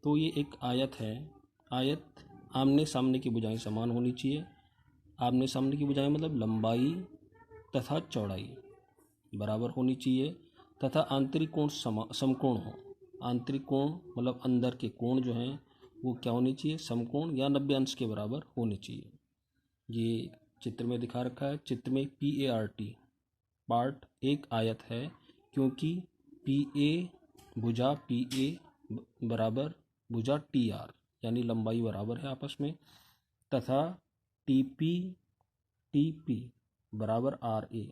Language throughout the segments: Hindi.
तो ये एक आयत है। आयत आमने सामने की भुजाएं समान होनी चाहिए। आमने सामने की भुजाएं मतलब लंबाई तथा चौड़ाई बराबर होनी चाहिए तथा आंतरिक कोण समकोण हो। आंतरिक कोण मतलब अंदर के कोण जो हैं वो क्या होनी चाहिए, समकोण या 90 अंश के बराबर होनी चाहिए। ये चित्र में दिखा रखा है। चित्र में PART पार्ट एक आयत है, क्योंकि PA भुजा PA बराबर भुजा TR यानी लंबाई बराबर है आपस में, तथा TP TP बराबर RA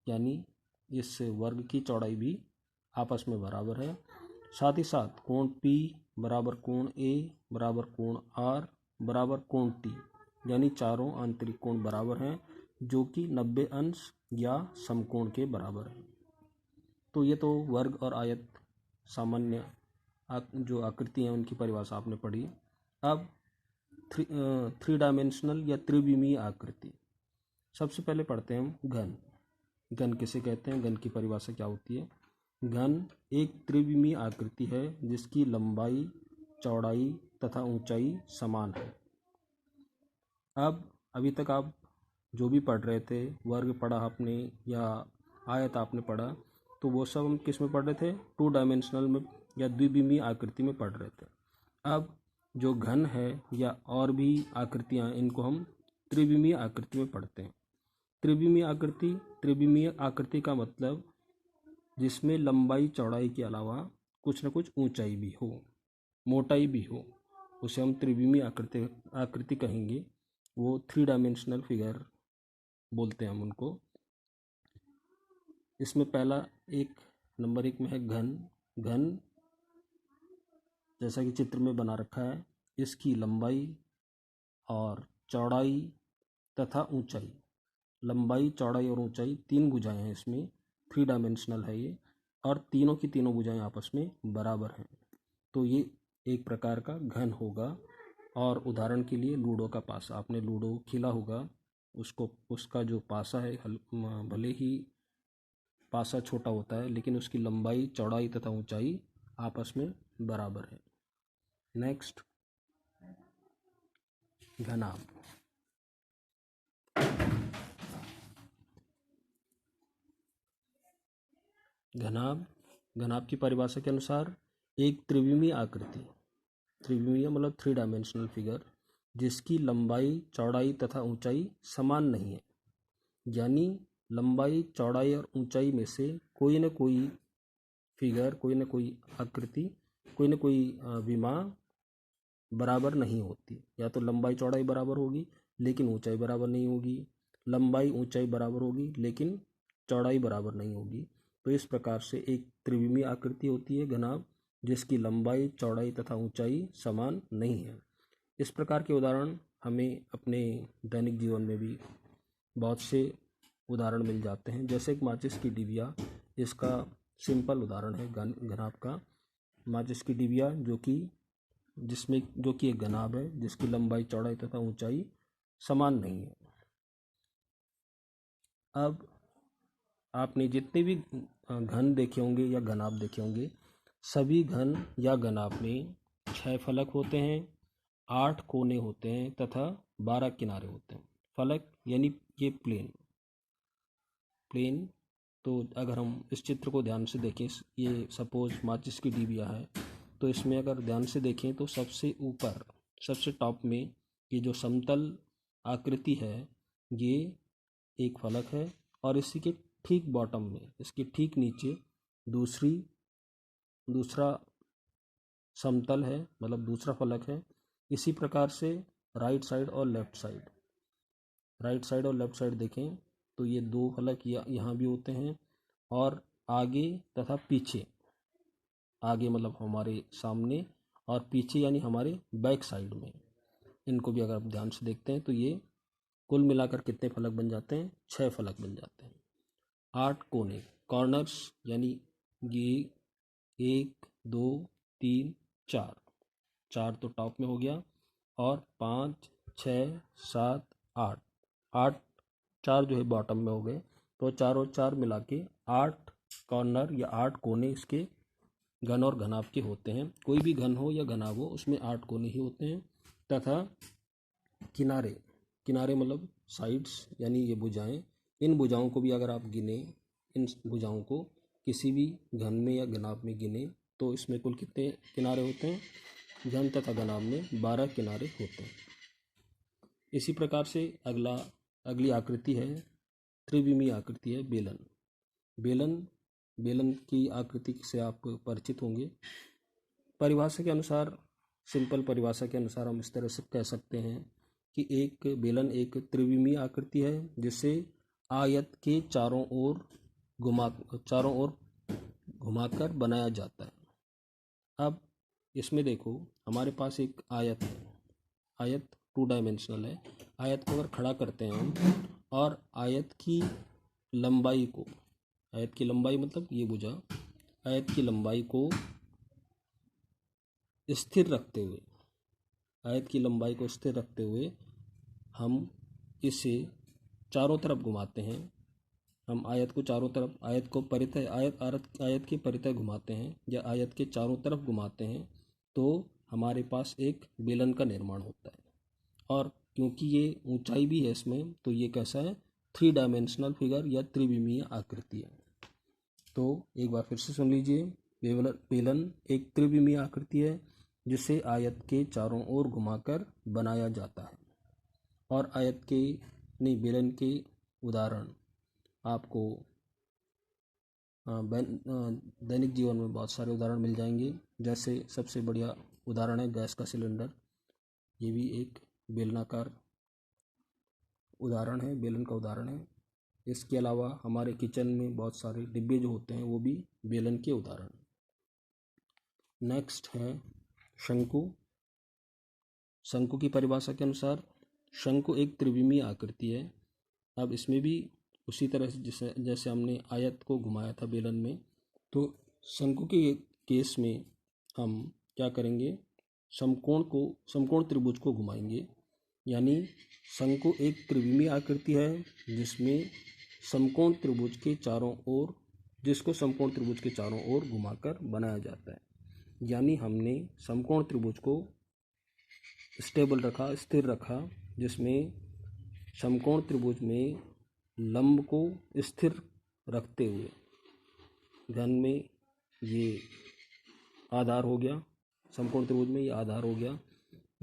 यानी इस वर्ग की चौड़ाई भी आपस में बराबर है। साथ ही साथ कोण P बराबर कोण A बराबर कोण R बराबर कोण T यानी चारों आंतरिक कोण बराबर हैं, जो कि 90 अंश या समकोण के बराबर है। तो ये तो वर्ग और आयत सामान्य जो आकृति हैं उनकी परिभाषा आपने पढ़ी। अब थ्री डायमेंशनल या त्रिविमीय आकृति सबसे पहले पढ़ते हैं हम घन। घन किसे कहते हैं, घन की परिभाषा क्या होती है। घन एक त्रिविमीय आकृति है जिसकी लंबाई चौड़ाई तथा ऊंचाई समान है। अब अभी तक आप जो भी पढ़ रहे थे, वर्ग पढ़ा आपने या आयत आपने पढ़ा, तो वो सब हम किस में पढ़ रहे थे, 2 डायमेंशनल में या द्विविमीय आकृति में पढ़ रहे थे। अब जो घन है या और भी आकृतियाँ, इनको हम त्रिविमीय आकृति में पढ़ते हैं। त्रिविमीय आकृति का मतलब जिसमें लंबाई चौड़ाई के अलावा कुछ न कुछ ऊंचाई भी हो, मोटाई भी हो, उसे हम त्रिविमीय आकृति कहेंगे। वो 3 डायमेंशनल फिगर बोलते हैं हम उनको। इसमें पहला नंबर 1 में है घन। घन जैसा कि चित्र में बना रखा है, इसकी लंबाई और चौड़ाई तथा ऊंचाई, लंबाई चौड़ाई और ऊंचाई 3 भुजाएं हैं इसमें, 3 डायमेंशनल है ये, और तीनों की तीनों भुजाएं आपस में बराबर हैं। तो ये एक प्रकार का घन होगा। और उदाहरण के लिए लूडो का पासा, आपने लूडो खेला होगा, उसका जो पासा है भले ही पासा छोटा होता है, लेकिन उसकी लंबाई चौड़ाई तथा ऊंचाई आपस में बराबर है। नेक्स्ट, घनाभ। घनाभ की परिभाषा के अनुसार एक त्रिविमीय आकृति, त्रिविमीय मतलब 3 डायमेंशनल फिगर, जिसकी लंबाई चौड़ाई तथा ऊंचाई समान नहीं है, यानी लंबाई चौड़ाई और ऊंचाई में से कोई न कोई फिगर, कोई न कोई आकृति, कोई न कोई विमा बराबर नहीं होती। या तो लंबाई चौड़ाई बराबर होगी लेकिन ऊंचाई बराबर नहीं होगी, लंबाई ऊंचाई बराबर होगी लेकिन चौड़ाई बराबर नहीं होगी। तो इस प्रकार से एक त्रिविमीय आकृति होती है घनाभ, जिसकी लंबाई चौड़ाई तथा ऊंचाई समान नहीं है। इस प्रकार के उदाहरण हमें अपने दैनिक जीवन में भी बहुत से उदाहरण मिल जाते हैं। जैसे एक माचिस की डिबिया, इसका सिंपल उदाहरण है घनाभ का। माचिस की डिबिया जो कि एक घनाभ है, जिसकी लंबाई चौड़ाई तथा ऊंचाई समान नहीं है। अब आपने जितने भी घन देखे होंगे या घनाभ देखे होंगे, सभी घन या घनाभ में 6 फलक होते हैं, 8 कोने होते हैं तथा 12 किनारे होते हैं। फलक यानी ये प्लेन। तो अगर हम इस चित्र को ध्यान से देखें, ये सपोज माचिस की डिबिया है, तो इसमें अगर ध्यान से देखें तो सबसे ऊपर, सबसे टॉप में ये जो समतल आकृति है, ये एक फलक है, और इसी के ठीक बॉटम में, इसके ठीक नीचे दूसरा समतल है, मतलब दूसरा फलक है। इसी प्रकार से राइट साइड और लेफ्ट साइड देखें तो ये 2 फलक यहाँ भी होते हैं, और आगे तथा पीछे, आगे मतलब हमारे सामने, और पीछे यानी हमारे बैक साइड में, इनको भी अगर आप ध्यान से देखते हैं तो ये कुल मिलाकर कितने फलक बन जाते हैं, 6 फलक बन जाते हैं। 8 कोने, कॉर्नर्स, यानी ये 1 2 3 4 तो टॉप में हो गया, और 5 6 7 8 4 जो है बॉटम में हो गए। तो 4 और 4 मिला के 8 कॉर्नर या 8 कोने इसके घन और घनाभ के होते हैं। कोई भी घन हो या घनाभ हो उसमें 8 कोने ही होते हैं। तथा किनारे, किनारे मतलब साइड्स यानी ये भुजाएं, इन भुजाओं को भी अगर आप गिने, इन भुजाओं को किसी भी घन में या घनाभ में गिने तो इसमें कुल कितने किनारे होते हैं? घन तथा घनाभ में 12 किनारे होते हैं। इसी प्रकार से अगली आकृति है त्रिविमीय आकृति है बेलन। बेलन की आकृति से आप परिचित होंगे। परिभाषा के अनुसार, सिंपल परिभाषा के अनुसार हम इस तरह से कह सकते हैं कि एक बेलन एक त्रिविमीय आकृति है जिसे आयत के चारों ओर घुमाकर बनाया जाता है। अब इसमें देखो, हमारे पास एक आयत है, आयत 2 डायमेंशनल है। आयत को अगर खड़ा करते हैं हम और आयत की लंबाई मतलब ये भुजा, आयत की लंबाई को स्थिर रखते हुए हम इसे चारों तरफ घुमाते हैं। हम आयत को चारों तरफ, आयत के परितः घुमाते हैं या आयत के चारों तरफ घुमाते हैं तो हमारे पास एक बेलन का निर्माण होता है। और क्योंकि ये ऊंचाई भी है इसमें, तो ये कैसा है? 3 डायमेंशनल फिगर या त्रिविमीय आकृति है। तो एक बार फिर से सुन लीजिए, बेलन एक त्रिविमीय आकृति है जिसे आयत के चारों ओर घुमाकर बनाया जाता है। और बेलन के उदाहरण आपको दैनिक जीवन में बहुत सारे उदाहरण मिल जाएंगे। जैसे सबसे बढ़िया उदाहरण है गैस का सिलेंडर। ये भी एक बेलनाकार उदाहरण है, बेलन का उदाहरण है। इसके अलावा हमारे किचन में बहुत सारे डिब्बे जो होते हैं वो भी बेलन के उदाहरण। नेक्स्ट है शंकु। शंकु की परिभाषा के अनुसार शंकु एक त्रिविमीय आकृति है। अब इसमें भी उसी तरह से जैसे हमने आयत को घुमाया था बेलन में, तो शंकु के केस में हम क्या करेंगे? समकोण त्रिभुज को घुमाएंगे। यानी शंकु एक त्रिविमीय आकृति है जिसको समकोण त्रिभुज के चारों ओर घुमाकर बनाया जाता है। यानी हमने समकोण त्रिभुज को स्थिर रखा, जिसमें समकोण त्रिभुज में लंब को स्थिर रखते हुए घन में ये आधार हो गया, समकोण त्रिभुज में ये आधार हो गया,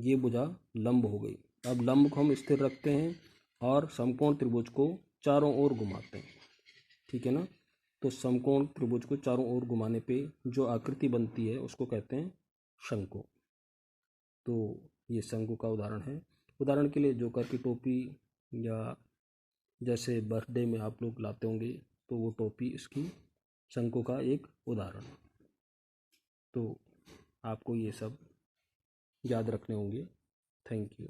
ये भुजा लंब हो गई। अब लंब को हम स्थिर रखते हैं और समकोण त्रिभुज को चारों ओर घुमाते हैं। ठीक है ना? तो समकोण त्रिभुज को चारों ओर घुमाने पे जो आकृति बनती है उसको कहते हैं शंकु। तो ये शंकु का उदाहरण है। उदाहरण के लिए जोकर की टोपी, या जैसे बर्थडे में आप लोग लाते होंगे तो वो टोपी इसकी शंकु का एक उदाहरण है। तो आपको ये सब याद रखने होंगे। Thank you.